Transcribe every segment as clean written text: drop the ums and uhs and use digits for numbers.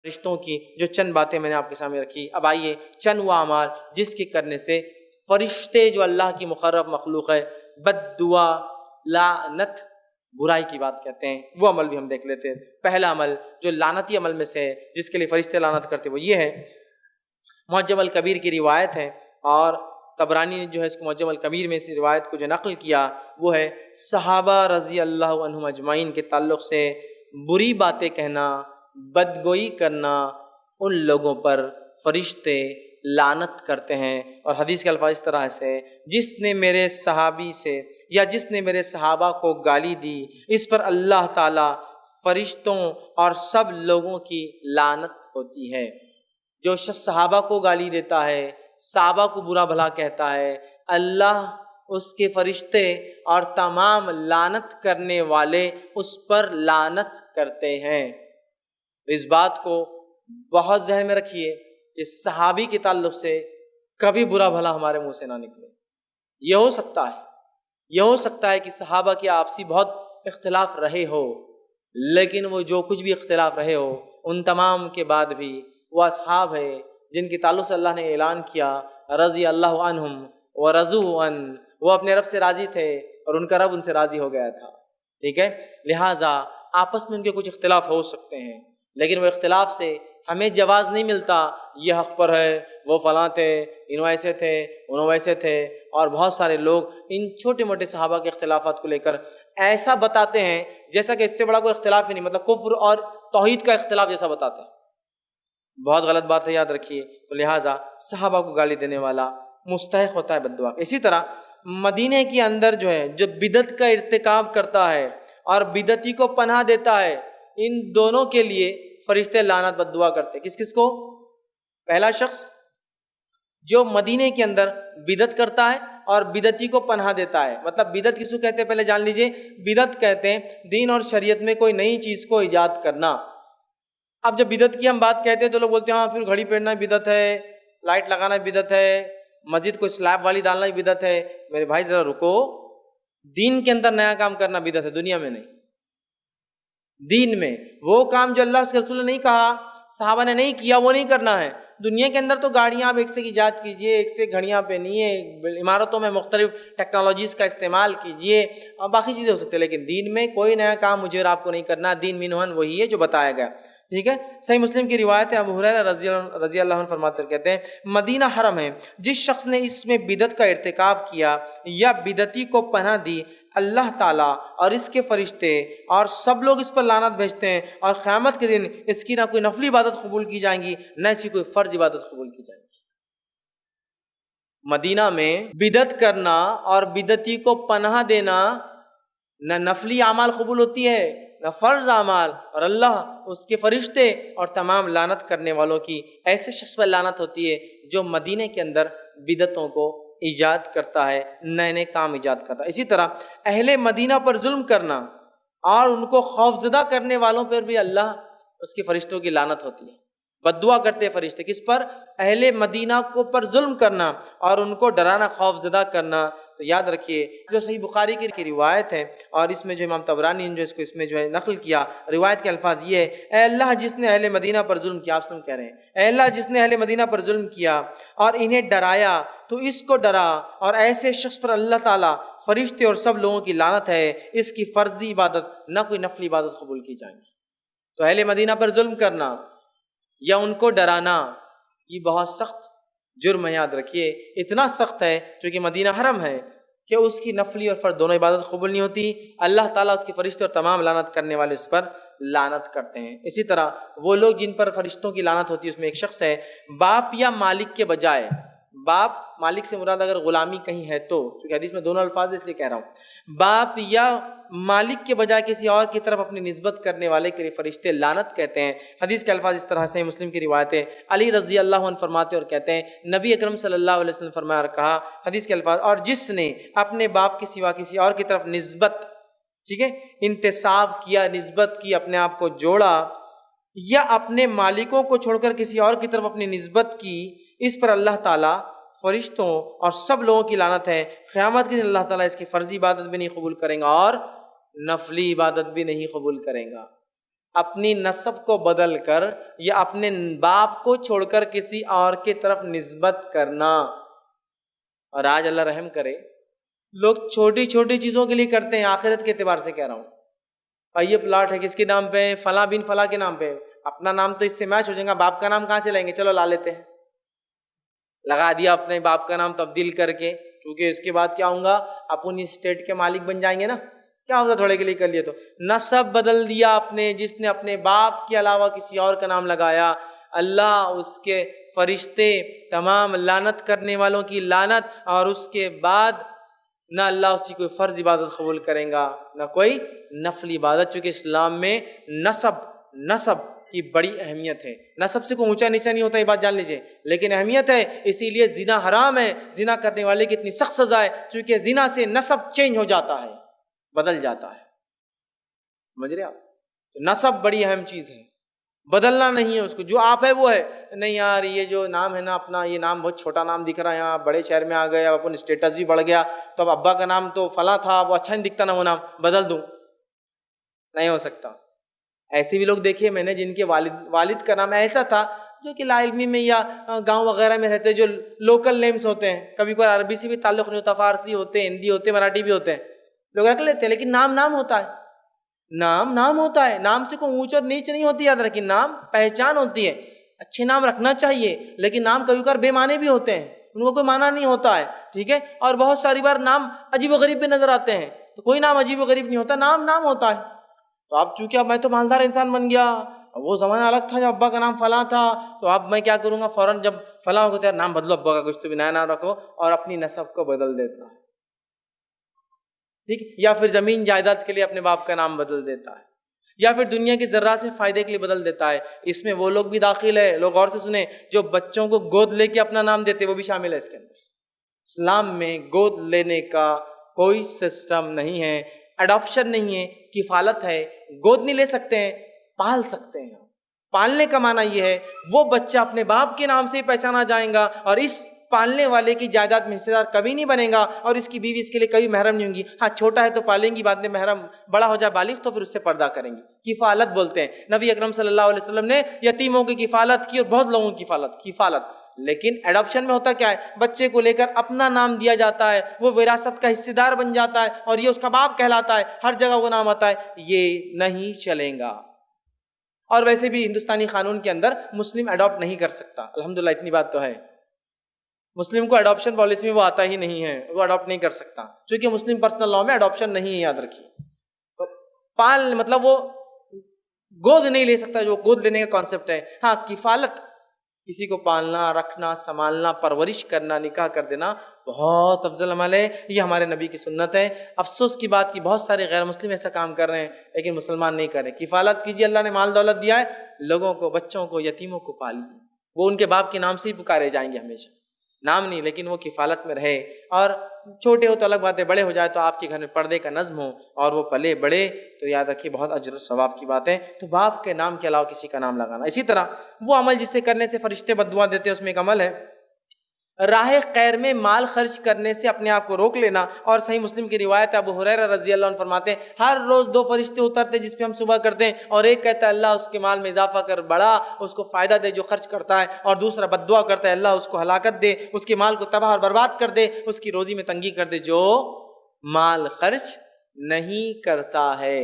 فرشتوں کی جو چند باتیں میں نے آپ کے سامنے رکھی، اب آئیے چند وہ اعمال جس کے کرنے سے فرشتے جو اللہ کی مقرب مخلوق ہے بد دعا، لعنت، برائی کی بات کہتے ہیں، وہ عمل بھی ہم دیکھ لیتے ہیں۔ پہلا عمل جو لعنتی عمل میں سے ہے جس کے لیے فرشتے لعنت کرتے وہ یہ ہے، معجم الکبیر کی روایت ہے، اور طبرانی نے جو ہے اس کو معجم الکبیر میں اس روایت کو جو نقل کیا وہ ہے صحابہ رضی اللہ عنہم اجمعین کے تعلق سے بری باتیں کہنا، بدگوئی کرنا، ان لوگوں پر فرشتے لعنت کرتے ہیں۔ اور حدیث کے الفاظ اس طرح سے، جس نے میرے صحابی سے یا جس نے میرے صحابہ کو گالی دی اس پر اللہ تعالی فرشتوں اور سب لوگوں کی لعنت ہوتی ہے۔ جو شخص صحابہ کو گالی دیتا ہے، صحابہ کو برا بھلا کہتا ہے، اللہ اس کے فرشتے اور تمام لعنت کرنے والے اس پر لعنت کرتے ہیں۔ اس بات کو بہت ذہن میں رکھیے کہ صحابی کے تعلق سے کبھی برا بھلا ہمارے منہ سے نہ نکلے۔ یہ ہو سکتا ہے کہ صحابہ کے آپسی بہت اختلاف رہے ہو، لیکن وہ جو کچھ بھی اختلاف رہے ہو ان تمام کے بعد بھی وہ اصحاب ہے جن کے تعلق سے اللہ نے اعلان کیا رضی اللہ عنہم ورضوا عنہ، وہ اپنے رب سے راضی تھے اور ان کا رب ان سے راضی ہو گیا تھا۔ ٹھیک ہے، لہٰذا آپس میں ان کے کچھ اختلاف ہو سکتے ہیں، لیکن وہ اختلاف سے ہمیں جواز نہیں ملتا یہ حق پر ہے، وہ فلاں تھے، انہوں ایسے تھے، انہوں ویسے تھے، اور بہت سارے لوگ ان چھوٹے موٹے صحابہ کے اختلافات کو لے کر ایسا بتاتے ہیں جیسا کہ اس سے بڑا کوئی اختلاف ہی نہیں، مطلب کفر اور توحید کا اختلاف جیسا بتاتے ہیں۔ بہت غلط بات ہے، یاد رکھیے۔ تو لہٰذا صحابہ کو گالی دینے والا مستحق ہوتا ہے بد دعا۔ اسی طرح مدینے کے اندر جو ہے جو بدعت کا ارتکاب کرتا ہے اور بدعتی کو پناہ دیتا ہے، ان دونوں کے لیے فرشتے لعنت بد دعا کرتے ہیں۔ کس کس کو؟ پہلا شخص جو مدینے کے اندر بدعت کرتا ہے اور بدعتی کو پناہ دیتا ہے۔ مطلب بدعت کس کو کہتے ہیں پہلے جان لیجئے۔ بدعت کہتے ہیں دین اور شریعت میں کوئی نئی چیز کو ایجاد کرنا۔ اب جب بدعت کی ہم بات کہتے ہیں تو لوگ بولتے ہیں ہاں پھر گھڑی پہننا بدعت ہے، لائٹ لگانا بدعت ہے، مسجد کو سلیب والی ڈالنا بدعت ہے۔ میرے بھائی ذرا رکو، دین کے اندر نیا کام کرنا بدعت ہے، دنیا میں نہیں۔ دین میں وہ کام جو اللہ کے رسول نے نہیں کہا، صحابہ نے نہیں کیا، وہ نہیں کرنا ہے۔ دنیا کے اندر تو گاڑیاں آپ ایک سے ایجاد کیجئے، ایک سے گھڑیاں پہنیے، عمارتوں میں مختلف ٹیکنالوجیز کا استعمال کیجئے، اور باقی چیزیں ہو سکتی ہیں، لیکن دین میں کوئی نیا کام مجھے اور آپ کو نہیں کرنا۔ دین منہن وہی ہے جو بتایا گیا۔ ٹھیک ہے، صحیح مسلم کی روایت ہے، ابو ہریرہ رضی اللہ عنہ فرماتے ہیں، کہتے ہیں مدینہ حرم ہے، جس شخص نے اس میں بدعت کا ارتکاب کیا یا بدعتی کو پناہ دی، اللہ تعالیٰ اور اس کے فرشتے اور سب لوگ اس پر لعنت بھیجتے ہیں، اور قیامت کے دن اس کی نہ کوئی نفلی عبادت قبول کی جائیں گی نہ اس کی کوئی فرض عبادت قبول کی جائے گی۔ مدینہ میں بدعت کرنا اور بدعتی کو پناہ دینا، نہ نفلی اعمال قبول ہوتی ہے نہ فرض اعمال، اور اللہ اس کے فرشتے اور تمام لعنت کرنے والوں کی ایسے شخص پر لعنت ہوتی ہے جو مدینے کے اندر بدعتوں کو ایجاد کرتا ہے، نئے نئے کام ایجاد کرتا ہے۔ اسی طرح اہل مدینہ پر ظلم کرنا اور ان کو خوفزدہ کرنے والوں پر بھی اللہ اس کے فرشتوں کی لعنت ہوتی ہے۔ بد دعا کرتے ہیں فرشتے کس پر؟ اہل مدینہ کو پر ظلم کرنا اور ان کو ڈرانا، خوفزدہ کرنا۔ تو یاد رکھیے جو صحیح بخاری کی روایت ہے، اور اس میں جو امام طبرانی نے جو اس میں جو ہے نقل کیا، روایت کے الفاظ یہ ہے، اے اللہ جس نے اہل مدینہ پر ظلم کیا، آپ سلم کہہ رہے ہیں، اے اللہ جس نے اہل مدینہ پر ظلم کیا اور انہیں ڈرایا تو اس کو ڈرا، اور ایسے شخص پر اللہ تعالیٰ، فرشتے اور سب لوگوں کی لعنت ہے، اس کی فرضی عبادت نہ کوئی نفلی عبادت قبول کی جائیں گی۔ تو اہل مدینہ پر ظلم کرنا یا ان کو ڈرانا یہ بہت سخت جرم ہے، یاد رکھیے، اتنا سخت ہے چونکہ مدینہ حرم ہے کہ اس کی نفلی اور فرض دونوں عبادت قبول نہیں ہوتی۔ اللہ تعالیٰ اس کے فرشتے اور تمام لعنت کرنے والے اس پر لعنت کرتے ہیں۔ اسی طرح وہ لوگ جن پر فرشتوں کی لعنت ہوتی ہے، اس میں ایک شخص ہے باپ یا مالک کے بجائے، باپ مالک سے مراد اگر غلامی کہیں ہے تو، کیونکہ حدیث میں دونوں الفاظ اس لیے کہہ رہا ہوں، باپ یا مالک کے بجائے کسی اور کی طرف اپنی نسبت کرنے والے کے لیے فرشتے لعنت کہتے ہیں۔ حدیث کے الفاظ اس طرح سے، مسلم کی روایت ہے، علی رضی اللہ عنہ فرماتے اور کہتے ہیں نبی اکرم صلی اللہ علیہ وسلم فرمایا اور کہا، حدیث کے الفاظ، اور جس نے اپنے باپ کے سوا کسی اور کی طرف نسبت، ٹھیک ہے، انتساب کیا، نسبت کی، اپنے آپ کو جوڑا، یا اپنے مالکوں کو چھوڑ کر کسی اور کی طرف اپنی نسبت کی، اس پر اللہ تعالیٰ، فرشتوں اور سب لوگوں کی لعنت ہے۔ قیامت کے دن اللہ تعالیٰ اس کی فرضی عبادت بھی نہیں قبول کریں گا اور نفلی عبادت بھی نہیں قبول کریں گا۔ اپنی نسب کو بدل کر یا اپنے باپ کو چھوڑ کر کسی اور کی طرف نسبت کرنا. اور آج اللہ رحم کرے لوگ چھوٹی چھوٹی چیزوں کے لیے کرتے ہیں. آخرت کے اعتبار سے کہہ رہا ہوں. بھائی یہ پلاٹ ہے کس کے نام پہ؟ فلاں بن فلاں کے نام پہ. اپنا نام تو اس سے میچ ہو جائے گا, باپ کا نام کہاں سے لائیں گے؟ چلو لا لیتے ہیں. لگا دیا اپنے باپ کا نام تبدیل کر کے, کیونکہ اس کے بعد کیا ہوں گا, اپنی اسٹیٹ کے مالک بن جائیں گے نا. کیا ہوتا تھوڑے کے لیے کر لیا تو نسب بدل دیا اپنے. جس نے اپنے باپ کے علاوہ کسی اور کا نام لگایا, اللہ اس کے فرشتے تمام لعنت کرنے والوں کی لعنت, اور اس کے بعد نہ اللہ اسی کوئی فرض عبادت قبول کریں گا نہ کوئی نفل عبادت. چونکہ اسلام میں نسب کی بڑی اہمیت ہے. نسب سے کوئی اونچا نیچا نہیں ہوتا, یہ بات جان لیجئے, لیکن اہمیت ہے. اسی لیے زنا حرام ہے, زنا کرنے والے کی اتنی سخت سزا ہے, چونکہ زنا سے نسب چینج ہو جاتا ہے, بدل جاتا ہے. سمجھ رہے آپ؟ تو نسب بڑی اہم چیز ہے, بدلنا نہیں ہے اس کو. جو آپ ہے وہ ہے. نہیں یار یہ جو نام ہے نا اپنا, یہ نام بہت چھوٹا نام دکھ رہا ہے, یہاں بڑے شہر میں آ گئے, اب اپن اسٹیٹس بھی بڑھ گیا, تو اب ابا کا نام تو فلاں تھا, وہ اچھا نہیں دکھتا نا, وہ نام بدل دوں. نہیں ہو سکتا. ایسے بھی لوگ دیکھے میں نے جن کے والد کا نام ایسا تھا جو کہ لا علمی میں یا گاؤں وغیرہ میں رہتے, جو لوکل نیمز ہوتے ہیں, کبھی کوئی عربی سے بھی تعلق نہیں ہوتا, فارسی ہوتے ہیں, ہندی ہوتے ہیں, مراٹھی بھی ہوتے ہیں, لوگ رکھ لیتے ہیں. لیکن نام ہوتا ہے, نام ہوتا ہے. نام سے کوئی اونچ اور نیچ نہیں ہوتی, یاد رکھیں. نام پہچان ہوتی ہے. اچھے نام رکھنا چاہیے, لیکن نام کبھی کبھار بے معنی بھی ہوتے ہیں, ان کو کوئی معنی نہیں ہوتا ہے. ٹھیک ہے. اور بہت ساری بار نام عجیب و غریب بھی نظر آتے ہیں, تو کوئی نام عجیب و غریب نہیں ہوتا, نام ہوتا ہے. تو اب چونکہ اب میں تو مالدار انسان بن گیا, وہ زمانہ الگ تھا جب ابا کا نام فلاں تھا, تو اب میں کیا کروں گا, فوراً جب فلاں ہوتا ہے نام بدلو, ابا کا کچھ تو بھی نیا نام رکھو, اور اپنی نسب کو بدل دیتا ہے. ٹھیک. یا پھر زمین جائیداد کے لیے اپنے باپ کا نام بدل دیتا ہے, یا پھر دنیا کی ذرہ سے فائدے کے لیے بدل دیتا ہے. اس میں وہ لوگ بھی داخل ہے, لوگ غور سے سنیں, جو بچوں کو گود لے کے اپنا نام دیتے, وہ بھی شامل ہے اس کے اندر. اسلام میں گود لینے کا کوئی سسٹم نہیں ہے, اڈاپشن نہیں ہے, کفالت ہے. گود نہیں لے سکتے ہیں, پال سکتے ہیں. پالنے کا معنی یہ ہے وہ بچہ اپنے باپ کے نام سے ہی پہچانا جائے گا, اور اس پالنے والے کی جائیداد میں حصے دار کبھی نہیں بنے گا, اور اس کی بیوی اس کے لیے کبھی محرم نہیں ہوں گی. ہاں چھوٹا ہے تو پالیں گی, بعد میں محرم بڑا ہو جائے بالغ تو پھر اس سے پردہ کریں گی. کفالت بولتے ہیں. نبی اکرم صلی اللہ علیہ وسلم نے یتیموں کی کفالت کی, اور بہت لوگوں کی کفالت. لیکن ایڈاپشن میں ہوتا کیا ہے, بچے کو لے کر اپنا نام دیا جاتا ہے, وہ وراثت کا حصے دار بن جاتا ہے, اور یہ اس کا باپ کہلاتا ہے, ہر جگہ وہ نام آتا ہے. یہ نہیں چلے گا. اور ویسے بھی ہندوستانی قانون کے اندر مسلم اڈاپٹ نہیں کر سکتا, الحمدللہ اتنی بات تو ہے. مسلم کو اڈاپشن پالیسی میں وہ آتا ہی نہیں ہے, وہ اڈاپٹ نہیں کر سکتا, چونکہ مسلم پرسنل لاء میں اڈاپشن نہیں ہے, یاد رکھیے. پال مطلب وہ گود نہیں لے سکتا, جو گود لینے کا کانسیپٹ ہے. ہاں کفالت, کسی کو پالنا, رکھنا, سنبھالنا, پرورش کرنا, نکاح کر دینا بہت افضل عمل ہے. یہ ہمارے نبی کی سنت ہے. افسوس کی بات کہ بہت سارے غیر مسلم ایسا کام کر رہے ہیں, لیکن مسلمان نہیں کر رہے. کفالت کیجیے, اللہ نے مال دولت دیا ہے, لوگوں کو, بچوں کو, یتیموں کو پالیے. وہ ان کے باپ کے نام سے ہی پکارے جائیں گے ہمیشہ, نام نہیں, لیکن وہ کفالت میں رہے. اور چھوٹے ہو تو الگ بات ہے, بڑے ہو جائے تو آپ کے گھر میں پردے کا نظم ہو, اور وہ پلے بڑے, تو یاد رکھیے بہت اجر و ثواب کی بات ہے. تو باپ کے نام کے علاوہ کسی کا نام لگانا. اسی طرح وہ عمل جس سے کرنے سے فرشتے بد دعا دیتے ہیں, اس میں ایک عمل ہے راہ خیر میں مال خرچ کرنے سے اپنے آپ کو روک لینا. اور صحیح مسلم کی روایت ہے, ابو ہریرہ رضی اللہ عنہ فرماتے ہیں, ہر روز 2 فرشتے اترتے جس پہ ہم صبح کرتے ہیں, اور ایک کہتا ہے اللہ اس کے مال میں اضافہ کر, بڑا اس کو فائدہ دے جو خرچ کرتا ہے, اور دوسرا بد دعا کرتا ہے اللہ اس کو ہلاکت دے, اس کے مال کو تباہ اور برباد کر دے, اس کی روزی میں تنگی کر دے جو مال خرچ نہیں کرتا ہے.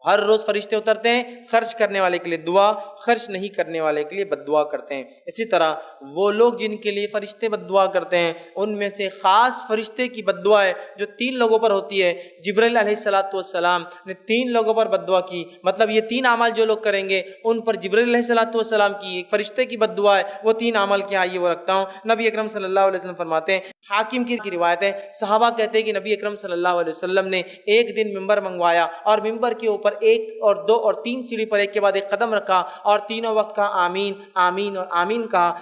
ہر روز فرشتے اترتے ہیں, خرچ کرنے والے کے لیے دعا, خرچ نہیں کرنے والے کے لیے بد دعا کرتے ہیں. اسی طرح وہ لوگ جن کے لیے فرشتے بد دعا کرتے ہیں, ان میں سے خاص فرشتے کی بد دعا ہے جو 3 لوگوں پر ہوتی ہے. جبرائیل علیہ السلام نے 3 لوگوں پر بد دعا کی. مطلب یہ 3 اعمال جو لوگ کریں گے ان پر جبرائیل علیہ السلام کی ایک فرشتے کی بد دعا ہے. وہ 3 اعمال کیا آئیے وہ رکھتا ہوں. نبی اکرم صلی اللہ علیہ وسلم فرماتے ہیں, حاکم کی روایت ہے, صحابہ کہتے ہیں کہ نبی اکرم صلی اللہ علیہ وسلم نے ایک دن ممبر منگوایا, اور ممبر کے اوپر 1 اور 2 اور 3 سیڑھی پر ایک کے بعد ایک قدم رکھا, اور تینوں وقت کہا آمین آمین اور آمین کہا.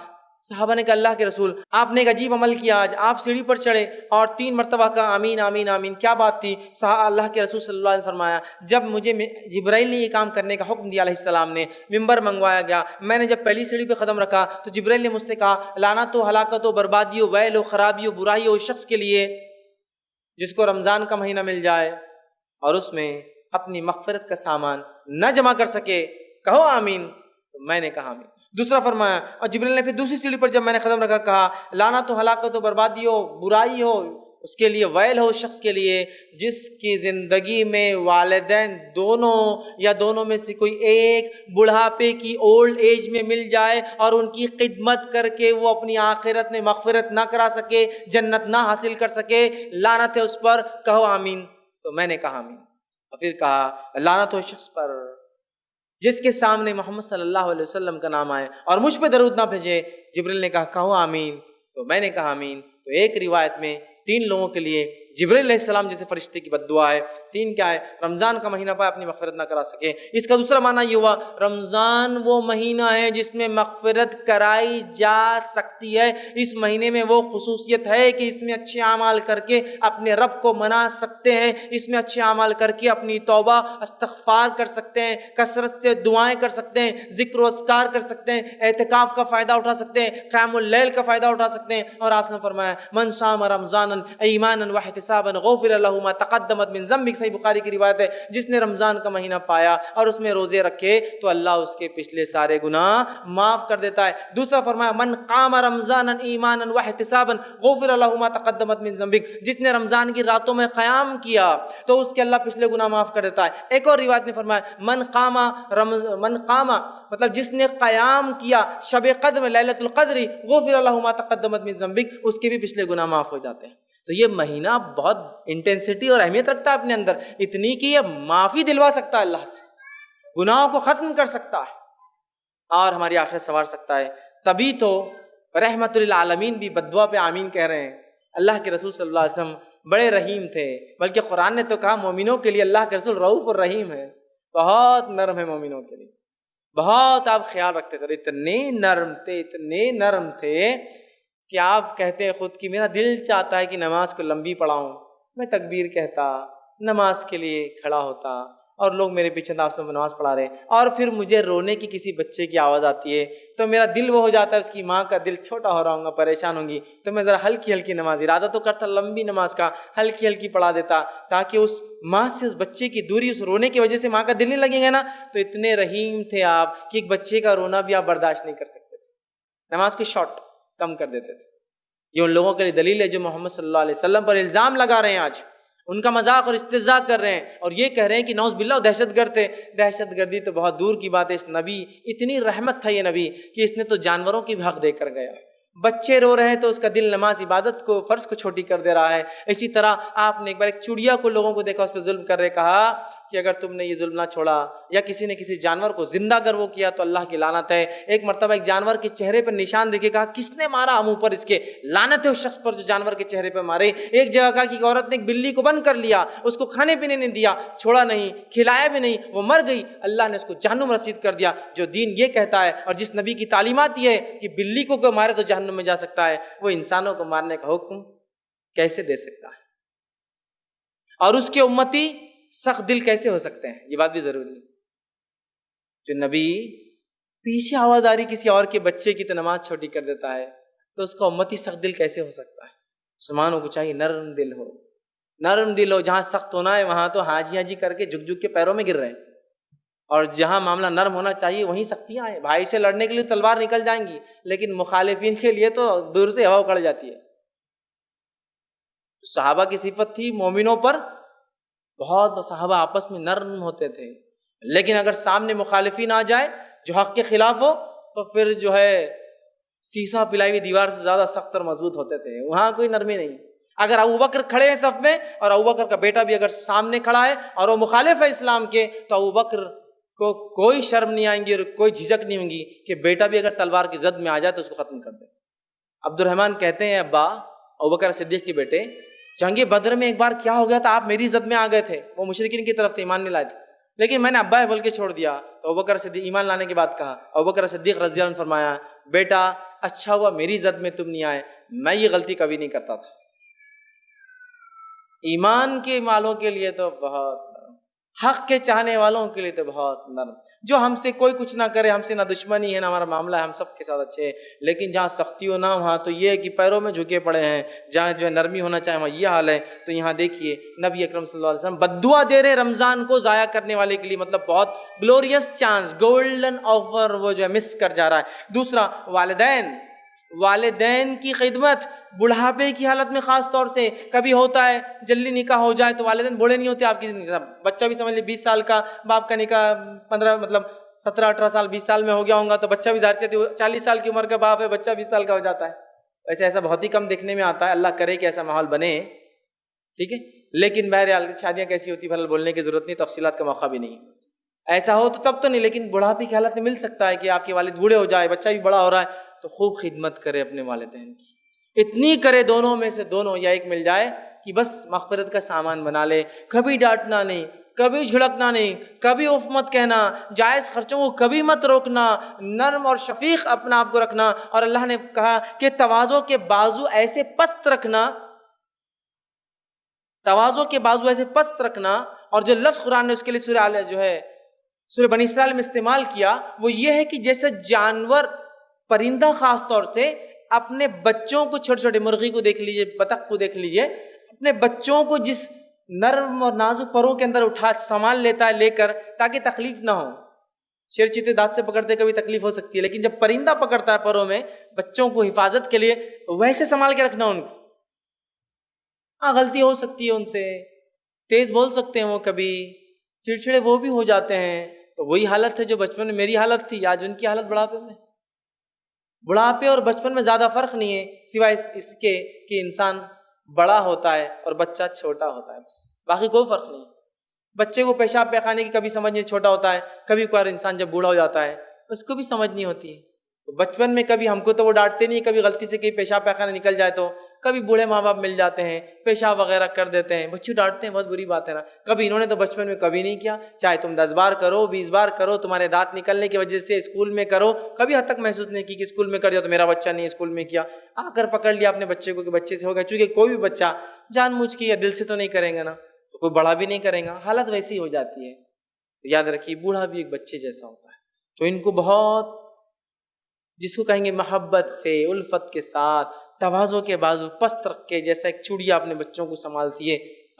صحابہ نے کہا اللہ کے رسول, آپ نے ایک عجیب عمل کیا, آج آپ سیڑھی پر چڑھے اور 3 مرتبہ کہا آمین آمین آمین, کیا بات تھی؟ اللہ کے رسول صلی اللہ علیہ وسلم فرمایا, جب مجھے جبرائیل نے یہ کام کرنے کا حکم دیا علیہ السلام نے, ممبر منگوایا گیا, میں نے جب پہلی سیڑھی پہ قدم رکھا تو جبرائیل نے مجھ سے کہا لعنت و ہلاکت و بربادی و ویل و خرابی و برائی ہو اس شخص کے لیے جس کو رمضان کا مہینہ مل جائے اور اس میں اپنی مغفرت کا سامان نہ جمع کر سکے کہو آمین، تو میں نے کہا آمین۔ دوسرا فرمایا، اور جبریل نے پھر دوسری سیڑھی پر جب میں نے قدم رکھا کہا لعنت و ہلاکت و بربادی ہو، برائی ہو اس کے لیے، ویل ہو اس شخص کے لیے جس کی زندگی میں والدین دونوں یا دونوں میں سے کوئی ایک بڑھاپے کی اولڈ ایج میں مل جائے اور ان کی خدمت کر کے وہ اپنی آخرت میں مغفرت نہ کرا سکے، جنت نہ حاصل کر سکے، لعنت ہے اس پر، کہو آمین۔ تو میں نے کہا آمین۔ اور پھر کہا لعنت ہو اس شخص پر جس کے سامنے محمد صلی اللہ علیہ وسلم کا نام آئے اور مجھ پہ درود نہ بھیجے۔ جبریل نے کہا کہو آمین، تو میں نے کہا آمین۔ تو ایک روایت میں 3 لوگوں کے لیے جبریل علیہ السلام جیسے فرشتے کی بد دعا ہے۔ 3 کیا ہے؟ رمضان کا مہینہ پائے اپنی مغفرت نہ کرا سکے۔ اس کا دوسرا معنی یہ ہوا رمضان وہ مہینہ ہے جس میں مغفرت کرائی جا سکتی ہے۔ اس مہینے میں وہ خصوصیت ہے کہ اس میں اچھے اعمال کر کے اپنے رب کو منا سکتے ہیں، اس میں اچھے اعمال کر کے اپنی توبہ استغفار کر سکتے ہیں، کثرت سے دعائیں کر سکتے ہیں، ذکر و اذکار کر سکتے ہیں، اعتکاف کا فائدہ اٹھا سکتے ہیں، قیام اللیل کا فائدہ اٹھا سکتے ہیں۔ اور آپ نے فرمایا من صام رمضانا ایمانا واحتسابا غفر له ما تقدمت من ذنبه، صحیح بخاری کی روایت ہے، جس نے رمضان کا مہینہ پایا اور اس میں روزے رکھے تو اللہ اس کے پچھلے سارے گناہ معاف کر دیتا ہے۔ دوسرا فرمایا من قام رمضانا ایمانا واحتسابا غفر له ما تقدمت من ذنبه، جس نے رمضان کی راتوں میں قیام کیا تو اس کے اللہ پچھلے گناہ معاف کر دیتا ہے۔ ایک اور روایت میں فرمایا من قام مطلب جس نے قیام کیا شب قدر میں ليلۃ القدر غفر له ما تقدمت من ذنبه، اس کے بھی پچھلے گناہ معاف ہو جاتے ہیں۔ تو یہ مہینہ بہت انٹینسٹی اور اہمیت رکھتا ہے اپنے اندر، اتنی کہ یہ معافی دلوا سکتا ہے اللہ سے، گناہوں کو ختم کر سکتا ہے اور ہماری آخرت سنوار سکتا ہے۔ تبھی تو رحمت للعالمین بھی بد دعا پہ آمین کہہ رہے ہیں۔ اللہ کے رسول صلی اللہ علیہ وسلم بڑے رحیم تھے، بلکہ قرآن نے تو کہا مومنوں کے لیے اللہ کے رسول رؤوف اور رحیم ہے، بہت نرم ہے مومنوں کے لیے، بہت آپ خیال رکھتے تھے، اتنے نرم تھے کہ آپ کہتے ہیں خود کہ میرا دل چاہتا ہے کہ نماز کو لمبی پڑھاؤں، میں تکبیر کہتا، نماز کے لیے کھڑا ہوتا اور لوگ میرے پیچھے نماز پڑھا رہے ہیں، اور پھر مجھے رونے کی کسی بچے کی آواز آتی ہے تو میرا دل وہ ہو جاتا ہے اس کی ماں کا دل چھوٹا ہو رہا ہوں گا، پریشان ہوں گی، تو میں ذرا ہلکی نماز، ارادہ تو کرتا لمبی نماز کا، ہلکی پڑھا دیتا تاکہ اس ماں سے اس بچے کی دوری، اس رونے کی وجہ سے ماں کا دل نہیں لگے گا نا۔ تو اتنے رحیم تھے آپ کہ ایک بچے کا رونا بھی آپ برداشت نہیں کر سکتے تھے، نماز کو شارٹ کم کر دیتے تھے۔ یہ ان لوگوں کے لیے دلیل ہے جو محمد صلی اللہ علیہ وسلم پر الزام لگا رہے ہیں، آج ان کا مذاق اور استہزاء کر رہے ہیں اور یہ کہہ رہے ہیں کہ نعوذ باللہ دہشت گرد تھے۔ دہشت گردی تو بہت دور کی بات ہے، اس نبی اتنی رحمت تھا یہ نبی کہ اس نے تو جانوروں کی بھی حق دے کر گیا۔ بچے رو رہے ہیں تو اس کا دل نماز عبادت کو، فرض کو چھوٹی کر دے رہا ہے۔ اسی طرح آپ نے ایک بار ایک چڑیا کو لوگوں کو دیکھا اس پہ ظلم کر رہے، کہا کہ اگر تم نے یہ ظلم نہ چھوڑا یا کسی نے کسی جانور کو زندہ اگر وہ کیا تو اللہ کی لعنت ہے۔ ایک مرتبہ ایک جانور کے چہرے پر نشان دیکھے، کہا کس نے مارا منہ پر اس کے، لعنت ہے اس شخص پر جو جانور کے چہرے پر مارے۔ ایک جگہ کہا کہ ایک عورت نے ایک بلی کو بند کر لیا، اس کو کھانے پینے نہیں دیا، چھوڑا نہیں، کھلایا بھی نہیں، وہ مر گئی، اللہ نے اس کو جہنم رسید کر دیا۔ جو دین یہ کہتا ہے اور جس نبی کی تعلیمات یہ ہے کہ بلی کو کوئی مارے تو جہنم میں جا سکتا ہے، وہ انسانوں کو مارنے کا حکم کیسے دے سکتا ہے؟ اور اس کے امتی سخت دل کیسے ہو سکتے ہیں؟ یہ بات بھی ضروری ہے۔ جو نبی پیچھے آواز آ رہی کسی اور کے بچے کی تو نماز چھوٹی کر دیتا ہے، تو اس کا امتی سخت دل کیسے ہو سکتا ہے؟ مسلمانوں کو چاہیے نرم دل ہو، نرم دل ہو۔ جہاں سخت ہونا ہے وہاں تو حاجی کر کے جھک کے پیروں میں گر رہے ہیں، اور جہاں معاملہ نرم ہونا چاہیے وہیں سختیاں ہیں۔ بھائی سے لڑنے کے لیے تلوار نکل جائیں گی، لیکن مخالفین کے لیے تو دور سے ہوا اکڑ جاتی ہے۔ صحابہ کی صفت تھی مومنوں پر بہت، صحابہ آپس میں نرم ہوتے تھے، لیکن اگر سامنے مخالفین آ جائے جو حق کے خلاف ہو تو پھر جو ہے سیسا پلائی ہوئی دیوار سے زیادہ سخت اور مضبوط ہوتے تھے، وہاں کوئی نرمی نہیں۔ اگر ابوبکر کھڑے ہیں صف میں اور ابوبکر کا بیٹا بھی اگر سامنے کھڑا ہے اور وہ مخالف ہے اسلام کے، تو ابوبکر کو کوئی شرم نہیں آئیں گی اور کوئی جھجک نہیں ہوں گی کہ بیٹا بھی اگر تلوار کی زد میں آ جائے تو اس کو ختم کر دے۔ عبد الرحمن کہتے ہیں ابا، ابوبکر صدیق کے بیٹے، جنگ بدر میں ایک بار کیا ہو گیا تھا، آپ میری زد میں آ گئے تھے، وہ مشرکین کی طرف تھے، ایمان نہیں لائے تھے، لیکن میں نے ابا ہے بول کے چھوڑ دیا۔ تو ابوبکر صدیق ایمان لانے کے بعد کہا، ابوبکر صدیق رضی اللہ عنہ فرمایا بیٹا اچھا ہوا میری زد میں تم نہیں آئے، میں یہ غلطی کبھی نہیں کرتا تھا۔ ایمان کے مالوں کے لیے تو بہت حق کے چاہنے والوں کے لیے تو بہت نرم. جو ہم سے کوئی کچھ نہ کرے، ہم سے نہ دشمنی ہے نہ ہمارا معاملہ ہے، ہم سب کے ساتھ اچھے ہیں. لیکن جہاں سختی ہو نہ وہاں تو یہ ہے کہ پیروں میں جھکے پڑے ہیں. جہاں جو ہے نرمی ہونا چاہے وہاں یہ حال ہے. تو یہاں دیکھیے نبی اکرم صلی اللہ علیہ وسلم بد دعا دے رہے رمضان کو ضائع کرنے والے کے لیے، مطلب بہت گلوریس چانس، گولڈن آفر وہ جو ہے مس کر جا رہا ہے. دوسرا والدین کی خدمت بڑھاپے کی حالت میں، خاص طور سے کبھی ہوتا ہے جلدی نکاح ہو جائے تو والدین بوڑھے نہیں ہوتے آپ کی زندگی. بچہ بھی سمجھ لے 20 سال کا، باپ کا نکاح 15 مطلب 17-18 سال 20 سال میں ہو گیا ہوگا، تو بچہ بھی ظاہر سے 40 سال کی عمر کا باپ ہے، بچہ 20 سال کا ہو جاتا ہے. ویسے ایسا بہت ہی کم دیکھنے میں آتا ہے، اللہ کرے کہ ایسا ماحول بنے. ٹھیک ہے، لیکن بہرحال شادیاں کیسی ہوتی ہے بولنے کی ضرورت نہیں، تفصیلات کا موقع بھی نہیں. ایسا ہو تو تب تو نہیں، لیکن بڑھاپے کی حالت میں مل سکتا ہے کہ آپ کے والد بوڑھے ہو جائے، بچہ بھی بڑا ہو رہا ہے، تو خوب خدمت کرے اپنے والدین کی. اتنی کرے دونوں میں سے دونوں یا ایک مل جائے کہ بس مغفرت کا سامان بنا لے. کبھی ڈانٹنا نہیں، کبھی جھڑکنا نہیں، کبھی اف مت کہنا، جائز خرچوں کو کبھی مت روکنا، نرم اور شفیق اپنا آپ کو رکھنا. اور اللہ نے کہا کہ تواضع کے بازو ایسے پست رکھنا، تواضع کے بازو ایسے پست رکھنا. اور جو لفظ قرآن نے اس کے لیے سورہ بنی اسرائیل میں استعمال کیا وہ یہ ہے کہ جیسے جانور، پرندہ خاص طور سے اپنے بچوں کو، چھوٹے چھوٹے مرغی کو دیکھ لیجئے، بطخ کو دیکھ لیجئے، اپنے بچوں کو جس نرم اور نازک پروں کے اندر اٹھا سنبھال لیتا ہے لے کر، تاکہ تکلیف نہ ہو. شیر چیتے دانت سے پکڑتے کبھی تکلیف ہو سکتی ہے، لیکن جب پرندہ پکڑتا ہے پروں میں بچوں کو حفاظت کے لیے، ویسے سنبھال کے رکھنا ان کو. ہاں غلطی ہو سکتی ہے ان سے، تیز بول سکتے ہیں وہ، کبھی چڑچڑے وہ بھی ہو جاتے ہیں. تو وہی حالت ہے جو بچپن میں میری حالت تھی، آج ان کی حالت بڑھاپے میں. بڑھاپے اور بچپن میں زیادہ فرق نہیں ہے سوائے اس کے کہ انسان بڑا ہوتا ہے اور بچہ چھوٹا ہوتا ہے، بس باقی کوئی فرق نہیں. بچے کو پیشاب پیخانے کی کبھی سمجھ نہیں، چھوٹا ہوتا ہے. کبھی کوئی انسان جب بوڑھا ہو جاتا ہے اس کو بھی سمجھ نہیں ہوتی ہے. تو بچپن میں کبھی ہم کو تو وہ ڈانٹتے نہیں، کبھی غلطی سے کہیں پیشاب پیخانے نکل جائے تو کبھی بوڑھے ماں باپ مل جاتے ہیں، پیشاب وغیرہ کر دیتے ہیں، بچے ڈانٹتے ہیں، بہت بری بات ہے نا. کبھی انہوں نے تو بچپن میں کبھی نہیں کیا، چاہے تم 10 بار کرو، 20 بار کرو، تمہارے دانت نکلنے کی وجہ سے اسکول میں کرو، کبھی حد تک محسوس نہیں کی کہ اسکول میں کر دیا تو میرا بچہ نہیں اسکول میں کیا. آ کر پکڑ لیا اپنے بچے کو کہ بچے سے ہوگا، چونکہ کوئی بھی بچہ جان مجھ کے یا دل سے تو نہیں کریں گا نا، تو کوئی بڑا بھی نہیں کرے گا، حالت ویسی ہو جاتی ہے. تو یاد رکھیے بوڑھا بھی ایک بچے جیسا ہوتا ہے. تو ان کو بہت، جس کو کہیں گے محبت سے، الفت کے ساتھ، تواضع کے بازو پست رکھ کے، جیسا ایک چڑیا اپنے بچوں کو سنبھالتی ہے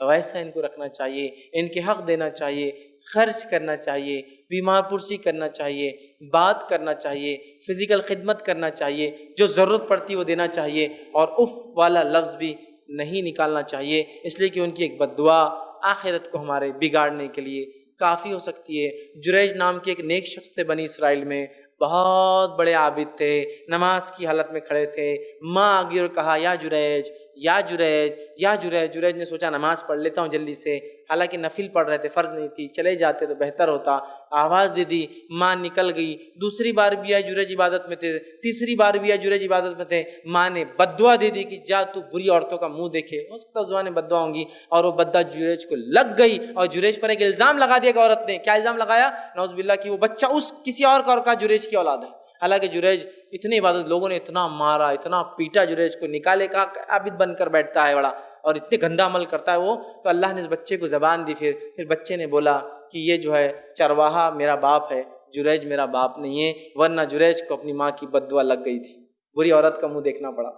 ویسا ان کو رکھنا چاہیے. ان کے حق دینا چاہیے، خرچ کرنا چاہیے، بیمار پرسی کرنا چاہیے، بات کرنا چاہیے، فزیکل خدمت کرنا چاہیے، جو ضرورت پڑتی وہ دینا چاہیے، اور اف والا لفظ بھی نہیں نکالنا چاہیے، اس لیے کہ ان کی ایک بد دعا آخرت کو ہمارے بگاڑنے کے لیے کافی ہو سکتی ہے. جریج نام کے ایک نیک شخص تھے بنی اسرائیل میں، بہت بڑے عابد تھے، نماز کی حالت میں کھڑے تھے. ماں آگئی اور کہا یا جریج یا جریج یا جریج. جریج نے سوچا نماز پڑھ لیتا ہوں جلدی سے، حالانکہ نفل پڑھ رہے تھے، فرض نہیں تھی، چلے جاتے تو بہتر ہوتا. آواز دے دی، ماں نکل گئی. دوسری بار بھی آئے، جریج عبادت میں تھے. تیسری بار بھی آئے، جریج عبادت میں تھے. ماں نے بد دعا دے دی کہ جا تو بری عورتوں کا منہ دیکھے. ہو سکتا ہے زبان بد دعا ہوں گی، اور وہ بد دعا جریج کو لگ گئی، اور جریج پر ایک الزام لگا دیا کہ عورت نے. کیا الزام لگایا؟ نعوذ باللہ کہ وہ بچہ اس کسی اور کا جریج کی اولاد ہے. حالانکہ جریج اتنی عبادت، لوگوں نے اتنا مارا، اتنا پیٹا جریج کو، نکالے کا عابد بن کر بیٹھتا ہے بڑا، اور اتنے گندا عمل کرتا ہے وہ. تو اللہ نے اس بچے کو زبان دی. پھر بچے نے بولا کہ یہ جو ہے چرواہا میرا باپ ہے، جریج میرا باپ نہیں ہے، ورنہ جریج کو اپنی ماں کی بد دعا لگ گئی تھی، بری عورت کا منہ دیکھنا پڑا.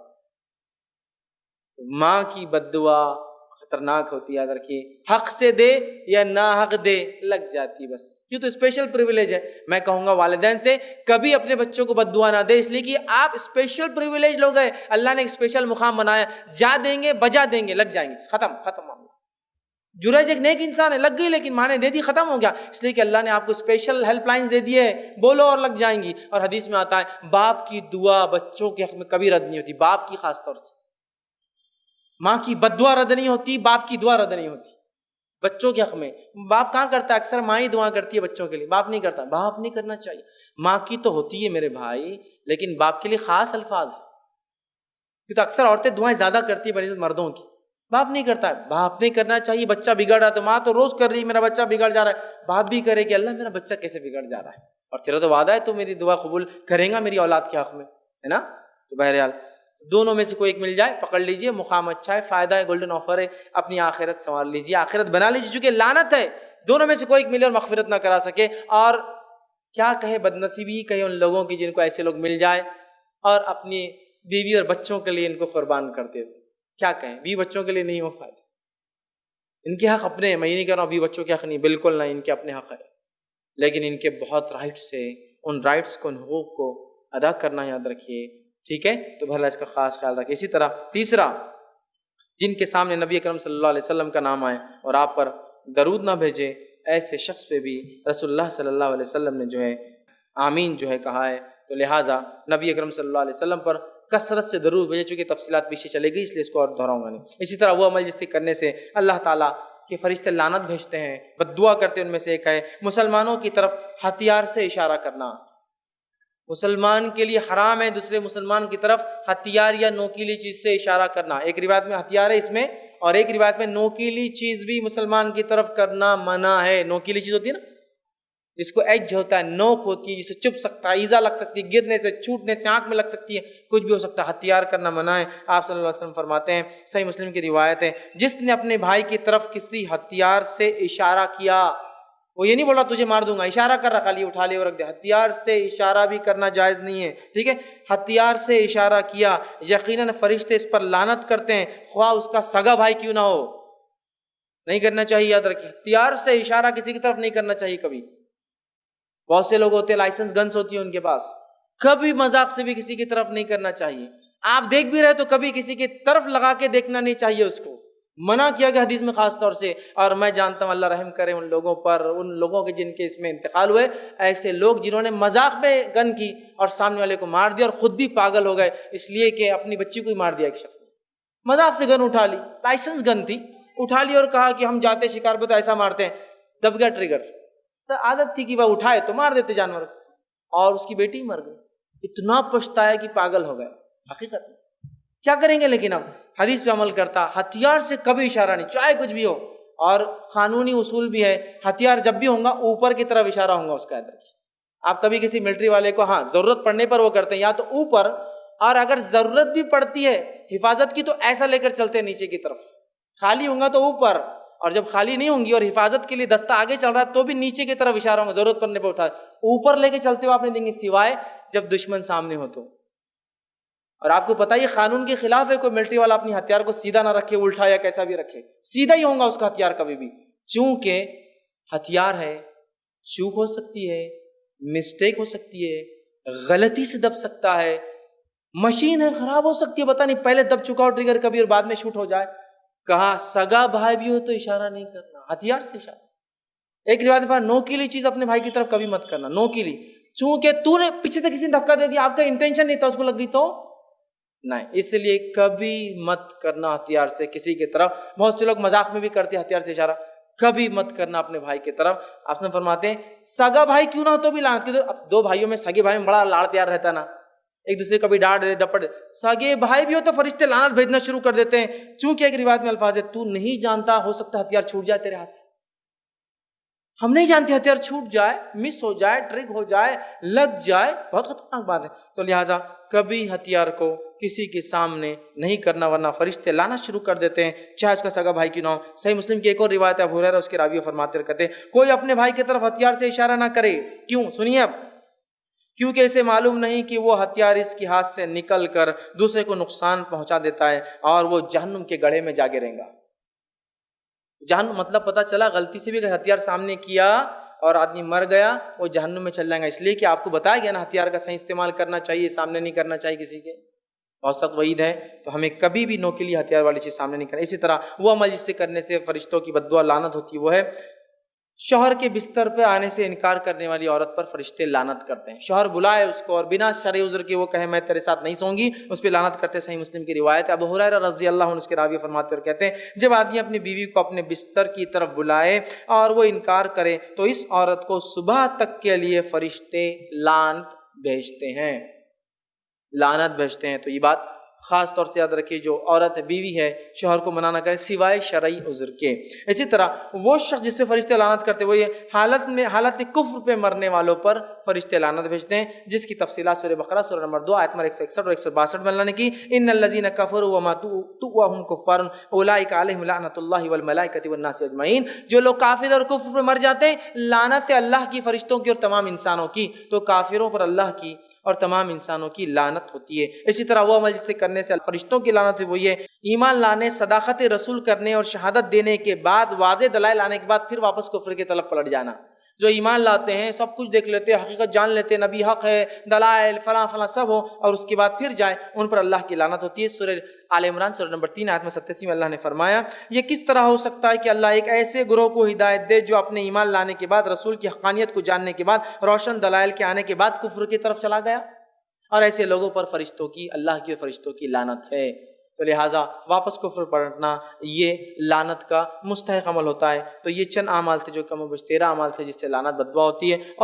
ماں کی بد دعا خطرناک ہوتی ہے، یاد رکھیے. حق سے دے یا نا حق دے، لگ جاتی بس. کیوں؟ تو اسپیشل پریویلیج ہے. میں کہوں گا والدین سے کبھی اپنے بچوں کو بد دعا نہ دے، اس لیے کہ آپ اسپیشل پریویلیج لوگ ہیں، اللہ نے ایک اسپیشل مقام بنایا. جا دیں گے، بجا دیں گے، لگ جائیں گے، ختم معاملہ. جریج ایک نیک انسان ہے، لگ گئی، لیکن ماں نے دے دی، ختم ہو گیا. اس لیے کہ اللہ نے آپ کو اسپیشل ہیلپ لائنز دے دی ہے، بولو اور لگ جائیں گی. اور حدیث میں آتا ہے باپ کی دعا بچوں کے حق میں کبھی رد نہیں ہوتی، باپ کی خاص طور سے. ماں کی بد دعا رد نہیں ہوتی، باپ کی دعا رد نہیں ہوتی بچوں کے حق میں. باپ کہاں کرتا ہے؟ اکثر ماں ہی دعا کرتی ہے بچوں کے لیے، باپ نہیں کرتا. باپ نہیں کرنا چاہیے. ماں کی تو ہوتی ہے میرے بھائی، لیکن باپ کے لیے خاص الفاظ ہیں، کیونکہ اکثر عورتیں دعائیں زیادہ کرتی ہیں بنسبت مردوں کی. باپ نہیں کرتا ہے. باپ نہیں کرنا چاہیے. بچہ بگڑ رہا ہے تو ماں تو روز کر رہی ہے میرا بچہ بگڑ جا رہا ہے، باپ بھی کرے کہ اللہ میرا بچہ کیسے بگڑ جا رہا ہے، اور تیرا تو وعدہ ہے تو میری دعا قبول کریں گا میری اولاد کے حق میں، ہے نا. تو بہرحال دونوں میں سے کوئی ایک مل جائے، پکڑ لیجئے، مقام اچھا ہے، فائدہ ہے، گولڈن آفر ہے. اپنی آخرت سنوار لیجئے، آخرت بنا لیجئے، چونکہ لعنت ہے دونوں میں سے کوئی ایک ملے اور مغفرت نہ کرا سکے، اور کیا کہے، بدنصیبی کہے ان لوگوں کی جن کو ایسے لوگ مل جائے اور اپنی بیوی اور بچوں کے لیے ان کو قربان کر دے۔ کیا کہیں، بیوی بچوں کے لیے نہیں ہو فائدہ، ان کے حق اپنے ہیں، میں یہ نہیں کہہ رہا ہوں بیوی بچوں کے حق نہیں، بالکل نہیں، ان کے اپنے حق ہے، لیکن ان کے بہت رائٹس ہے، ان رائٹس کو، ان حقوق کو ادا کرنا یاد رکھیے، ٹھیک ہے؟ تو بہرحال اس کا خاص خیال رکھیے۔ اسی طرح تیسرا، جن کے سامنے نبی اکرم صلی اللہ علیہ وسلم کا نام آئے اور آپ پر درود نہ بھیجے، ایسے شخص پہ بھی رسول اللہ صلی اللہ علیہ وسلم نے جو ہے آمین جو ہے کہا ہے، تو لہٰذا نبی اکرم صلی اللہ علیہ وسلم پر کثرت سے درود بھیجے، چونکہ تفصیلات پیچھے چلے گئی اس لیے اس کو اور دہراؤں گا نہیں۔ اسی طرح وہ عمل جس سے کرنے سے اللہ تعالیٰ کے فرشتے لعنت بھیجتے ہیں، بد دعا کرتے ہیں، ان میں سے ایک ہے مسلمانوں کی طرف ہتھیار سے اشارہ کرنا۔ مسلمان کے لیے حرام ہے دوسرے مسلمان کی طرف ہتھیار یا نوکیلی چیز سے اشارہ کرنا۔ ایک روایت میں ہتھیار ہے اس میں، اور ایک روایت میں نوکیلی چیز بھی مسلمان کی طرف کرنا منع ہے۔ نوکیلی چیز ہوتی ہے نا، جس کو ایج ہوتا ہے، نوک ہوتی ہے، جسے چپ سکتا ہے، ایزا لگ سکتی ہے، گرنے سے، چھوٹنے سے، آنکھ میں لگ سکتی ہے، کچھ بھی ہو سکتا ہے، ہتھیار کرنا منع ہے۔ آپ صلی اللہ علیہ وسلم فرماتے ہیں، صحیح مسلم کی روایت ہے، جس نے اپنے بھائی کی طرف کسی ہتھیار سے اشارہ کیا، وہ یہ نہیں بولا تجھے مار دوں گا، اشارہ کر رکھا، لیے اٹھا لیا اور رکھ دیا، ہتھیار سے اشارہ بھی کرنا جائز نہیں ہے، ٹھیک ہے؟ ہتھیار سے اشارہ کیا، یقیناً فرشتے اس پر لعنت کرتے ہیں، خواہ اس کا سگا بھائی کیوں نہ ہو، نہیں کرنا چاہیے، یاد رکھیں، ہتھیار سے اشارہ کسی کی طرف نہیں کرنا چاہیے کبھی۔ بہت سے لوگ ہوتے ہیں لائسنس گنس ہوتی ہے ان کے پاس، کبھی مذاق سے بھی کسی کی طرف نہیں کرنا چاہیے۔ آپ دیکھ بھی رہے تو کبھی کسی کی طرف لگا کے دیکھنا نہیں چاہیے، اس کو منع کیا گیا حدیث میں خاص طور سے۔ اور میں جانتا ہوں، اللہ رحم کرے ان لوگوں پر، ان لوگوں کے جن کے اس میں انتقال ہوئے، ایسے لوگ جنہوں نے مذاق میں گن کی اور سامنے والے کو مار دیا اور خود بھی پاگل ہو گئے، اس لیے کہ اپنی بچی کو ہی مار دیا ایک شخص نے، مذاق سے گن اٹھا لی، لائسنس گن تھی، اٹھا لی اور کہا کہ ہم جاتے شکار پہ تو ایسا مارتے ہیں، دب گیا ٹریگر، تو عادت تھی کہ وہ اٹھائے تو مار دیتے جانور، اور اس کی بیٹی مر گئی، اتنا پچھتایا کہ پاگل ہو گئے۔ حقیقت کیا کریں گے، لیکن اب حدیث پہ عمل کرتا، ہتھیار سے کبھی اشارہ نہیں، چاہے کچھ بھی ہو، اور قانونی اصول بھی ہے، ہتھیار جب بھی ہوگا اوپر کی طرف اشارہ ہوگا اس کا۔ آپ کبھی کسی ملٹری والے کو، ہاں ضرورت پڑنے پر وہ کرتے ہیں یا تو اوپر، اور اگر ضرورت بھی پڑتی ہے حفاظت کی تو ایسا لے کر چلتے ہیں نیچے کی طرف، خالی ہوں گا تو اوپر، اور جب خالی نہیں ہوں گی اور حفاظت کے لیے دستہ آگے چل رہا ہے تو بھی نیچے کی طرف اشارہ ہوگا، ضرورت پڑنے پر اٹھا، اوپر لے کے چلتے ہوئے آپ نے دیں گے، سوائے جب دشمن سامنے ہو تو۔ اور آپ کو پتہ یہ قانون کے خلاف ہے، کوئی ملٹری والا اپنی ہتھیار کو سیدھا نہ رکھے، الٹا یا کیسا بھی رکھے، سیدھا ہی ہوگا اس کا ہتھیار کبھی بھی، چونکہ ہتھیار ہے، چوک ہو سکتی ہے، مسٹیک ہو سکتی ہے، غلطی سے دب سکتا ہے، مشین ہے خراب ہو سکتی ہے، پتہ نہیں پہلے دب چکا ہو ٹریگر کبھی اور بعد میں شوٹ ہو جائے۔ کہا سگا بھائی بھی ہو تو اشارہ نہیں کرنا، ہتھیار سے اشارہ۔ ایک روایت میں نوکیلی چیز اپنے بھائی کی طرف کبھی مت کرنا، نوکیلی، چونکہ تو نے پیچھے سے کسی نے دھکا دے دیا، آپ کا انٹینشن نہیں تھا، اس کو لگ گئی تو نہیں، اس لیے کبھی مت کرنا ہتھیار سے کسی کی طرف۔ بہت سے لوگ مذاق میں بھی کرتے ہیں ہتھیار سے اشارہ، کبھی مت کرنا اپنے بھائی کی طرف۔ آپ سے فرماتے ہیں سگا بھائی کیوں نہ ہو تو بھی لعنت، کیوں؟ اب دو بھائیوں میں، سگے بھائی میں بڑا لاڑ پیار رہتا ہے نا، ایک دوسرے کبھی ڈانٹ دے ڈپٹ دے، سگے بھائی بھی ہو تو فرشتے لعنت بھیجنا شروع کر دیتے ہیں، چونکہ ایک روایت میں الفاظ ہے تو نہیں جانتا، ہو سکتا ہتھیار چھوٹ جائے تیرے ہاتھ سے، ہم نہیں جانتے، ہتھیار چھوٹ جائے، مس ہو جائے، ٹرگ ہو جائے، لگ جائے، بہت خطرناک بات ہے۔ تو لہٰذا کبھی ہتھیار کو کسی کے سامنے نہیں کرنا، ورنہ فرشتے لانا شروع کر دیتے ہیں، چاہے اس کا سگا بھائی کیوں نہ ہو۔ صحیح مسلم کی ایک اور روایت ہے، ابو ہریرہ اس کے راوی فرماتے کہتے ہیں کوئی اپنے بھائی کی طرف ہتھیار سے اشارہ نہ کرے، کیوں؟ سنیے اب، کیونکہ اسے معلوم نہیں کہ وہ ہتھیار اس کے ہاتھ سے نکل کر دوسرے کو نقصان پہنچا دیتا ہے اور وہ جہنم کے گڑھے میں جا گرے گا۔ جہنم مطلب پتہ چلا، غلطی سے بھی اگر ہتھیار سامنے کیا اور آدمی مر گیا وہ جہنم میں چل جائے گا، اس لیے کہ آپ کو بتایا گیا نا ہتھیار کا صحیح استعمال کرنا چاہیے، سامنے نہیں کرنا چاہیے کسی کے، بہت سخت وعید ہے۔ تو ہمیں کبھی بھی نوکیلی ہتھیار والی چیز سامنے نہیں کرنا۔ اسی طرح وہ عمل جس سے کرنے سے فرشتوں کی بد دعا لعنت ہوتی ہے، وہ ہے شوہر کے بستر پہ آنے سے انکار کرنے والی عورت پر فرشتے لعنت کرتے ہیں۔ شوہر بلائے اس کو اور بنا شرعی عذر کے وہ کہے میں تیرے ساتھ نہیں سوں گی، اس پہ لعنت کرتے ہیں۔ صحیح مسلم کی روایت ہے، ابو ہریرہ رضی اللہ عنہ اس کے راوی فرماتے اور کہتے ہیں جب آدمی اپنی بیوی کو اپنے بستر کی طرف بلائے اور وہ انکار کرے تو اس عورت کو صبح تک کے لیے فرشتے لعنت بھیجتے ہیں، لعنت بھیجتے ہیں۔ تو یہ بات خاص طور سے یاد رکھیے، جو عورت بیوی ہے شوہر کو منع نہ کرے سوائے شرعی عذر کے۔ اسی طرح وہ شخص جس پہ فرشتے لعنت کرتے وہ یہ حالت کفر پہ مرنے والوں پر فرشتے لعنت بھیجتے ہیں، جس کی تفصیلات سورہ بقرہ سورہ نمبر 2 آیت نمبر 161 اور 162 میں اللہ نے کی، ان الذین کفروا وماتوا وهم کفار اولئک علیہم لعنۃ اللہ والملائکۃ والناس اجمعین، جو لوگ کافر اور کفر میں مر جاتے ہیں لعنت ہے اللہ کی، فرشتوں کی اور تمام انسانوں کی، تو کافروں پر اللہ کی اور تمام انسانوں کی لعنت ہوتی ہے۔ اسی طرح وہ عمل جس سے کرنے سے فرشتوں کی لعنت ہے وہ یہ ایمان لانے، صداقت رسول کرنے اور شہادت دینے کے بعد، واضح دلائل آنے کے بعد پھر واپس کفر کی طرف پلٹ جانا۔ جو ایمان لاتے ہیں، سب کچھ دیکھ لیتے ہیں، حقیقت جان لیتے ہیں، نبی حق ہے، دلائل فلاں فلاں سب ہو، اور اس کے بعد پھر جائے، ان پر اللہ کی لعنت ہوتی ہے۔ سورہ آل عمران سورہ نمبر 3 آیت میں 87 میں اللہ نے فرمایا، یہ کس طرح ہو سکتا ہے کہ اللہ ایک ایسے گروہ کو ہدایت دے جو اپنے ایمان لانے کے بعد، رسول کی حقانیت کو جاننے کے بعد، روشن دلائل کے آنے کے بعد کفر کی طرف چلا گیا، اور ایسے لوگوں پر فرشتوں کی، اللہ کے فرشتوں کی لعنت ہے۔ تو لہٰذا واپس کفر پلٹنا یہ لعنت کا مستحق عمل ہوتا ہے۔ تو یہ چند اعمال تھے جو کم و بیش 13 اعمال تھے جس سے لعنت بد دعا ہوتی ہے۔ اور